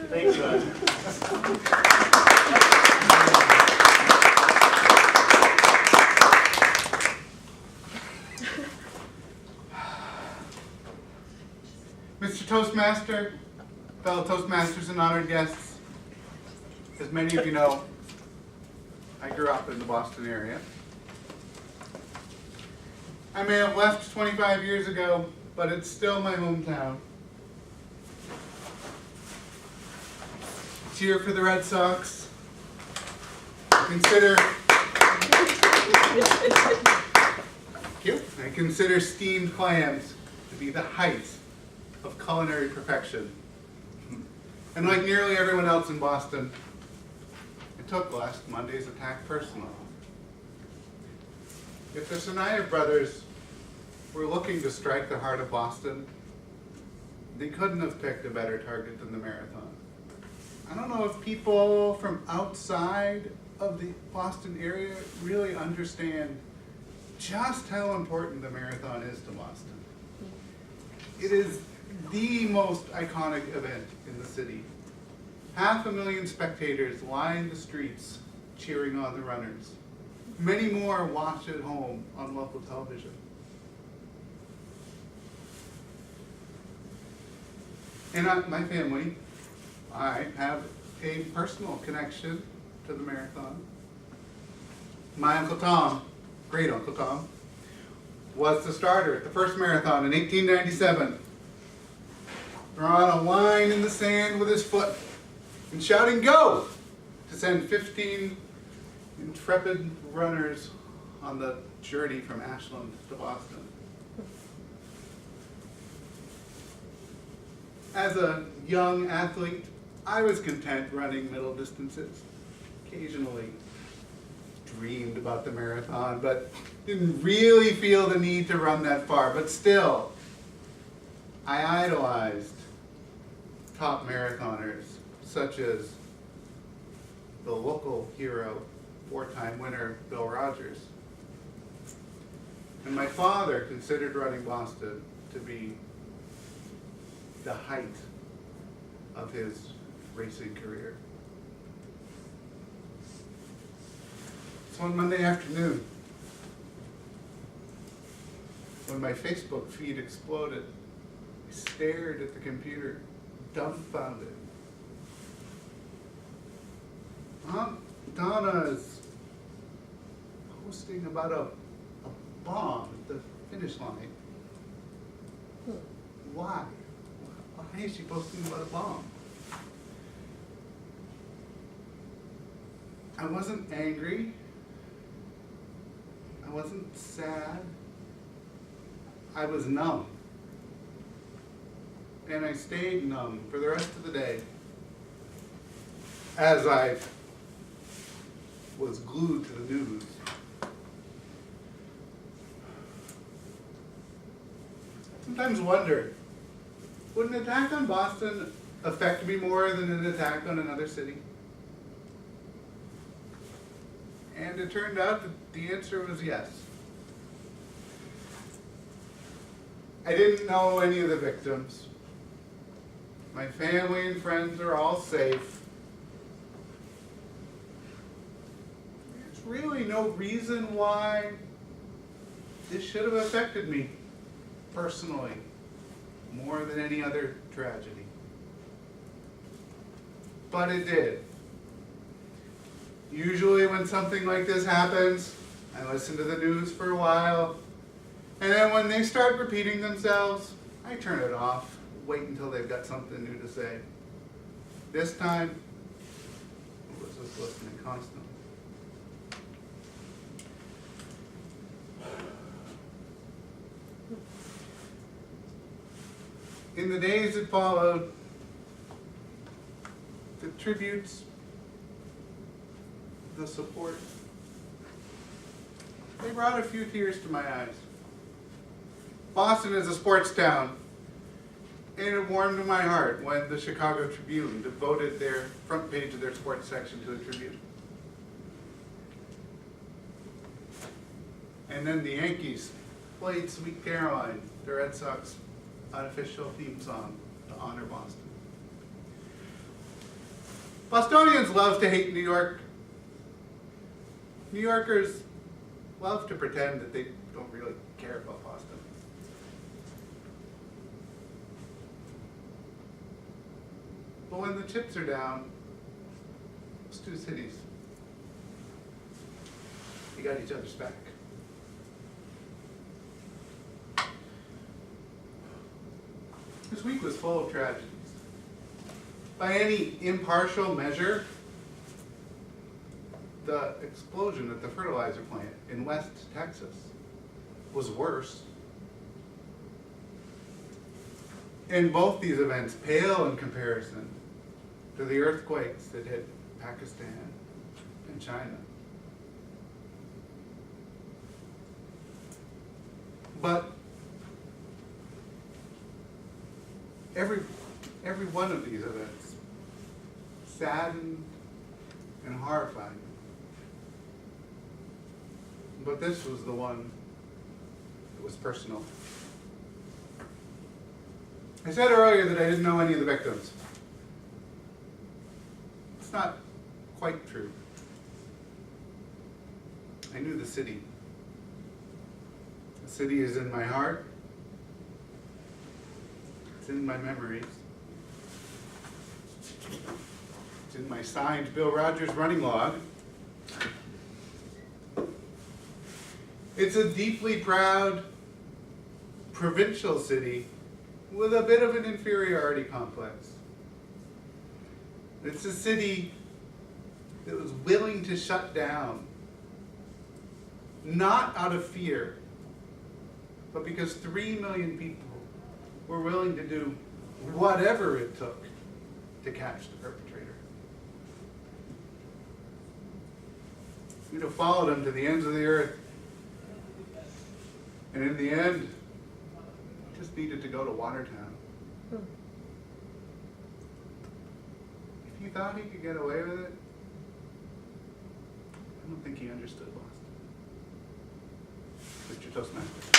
Thank you, Ed. Mr. Toastmaster, fellow Toastmasters and honored guests, as many of you know, I grew up in the Boston area. I may have left 25 years ago, but it's still my hometown. Cheer for the Red Sox. I consider steamed clams to be the height of culinary perfection. And like nearly everyone else in Boston, I took last Monday's attack personal. If the Sinai brothers were looking to strike the heart of Boston, they couldn't have picked a better target than the marathon. I don't know if people from outside of the Boston area really understand just how important the marathon is to Boston. It is the most iconic event in the city. 500,000 spectators line the streets cheering on the runners. Many more watch at home on local television. And my family, I have a personal connection to the marathon. My Uncle Tom, great Uncle Tom, was the starter at the first marathon in 1897. Drawing a line in the sand with his foot and shouting "Go!" to send 15 intrepid runners on the journey from Ashland to Boston. As a young athlete, I was content running middle distances. Occasionally dreamed about the marathon, but didn't really feel the need to run that far. But still, I idolized top marathoners, such as the local hero, four-time winner, Bill Rogers. And my father considered running Boston to be the height of his racing career. So one Monday afternoon, when my Facebook feed exploded, I stared at the computer, dumbfounded. Aunt Donna's posting about a bomb at the finish line. Why? Why is she posting about a bomb? I wasn't angry. I wasn't sad. I was numb. And I stayed numb for the rest of the day as I was glued to the news. Sometimes wonder, would an attack on Boston affect me more than an attack on another city? And it turned out that the answer was yes. I didn't know any of the victims. My family and friends are all safe. There's really no reason why this should have affected me personally more than any other tragedy. But it did. Usually when something like this happens, I listen to the news for a while, and then when they start repeating themselves, I turn it off, wait until they've got something new to say. This time, I was just listening constantly. In the days that followed, the tributes, the support, they brought a few tears to my eyes. Boston is a sports town, and it warmed my heart when the Chicago Tribune devoted their front page of their sports section to a tribute. And then the Yankees played Sweet Caroline, the Red Sox unofficial theme song, to honor Boston. Bostonians love to hate New York. New Yorkers love to pretend that they don't really care about Boston. But when the chips are down, those two cities, they got each other's back. This week was full of tragedies. By any impartial measure, the explosion at the fertilizer plant in West Texas was worse. And both these events pale in comparison to the earthquakes that hit Pakistan and China. But every one of these events saddened and horrified me. But this was the one that was personal. I said earlier that I didn't know any of the victims. It's not quite true. I knew the city. The city is in my heart. It's in my memories. It's in my signed Bill Rogers running log. It's a deeply proud provincial city with a bit of an inferiority complex. It's a city that was willing to shut down, not out of fear, but because 3 million people were willing to do whatever it took to catch the perpetrator. We'd have followed him to the ends of the earth. And in the end, he just needed to go to Watertown. If he thought he could get away with it, I don't think he understood Boston. Mr. Toastmaster.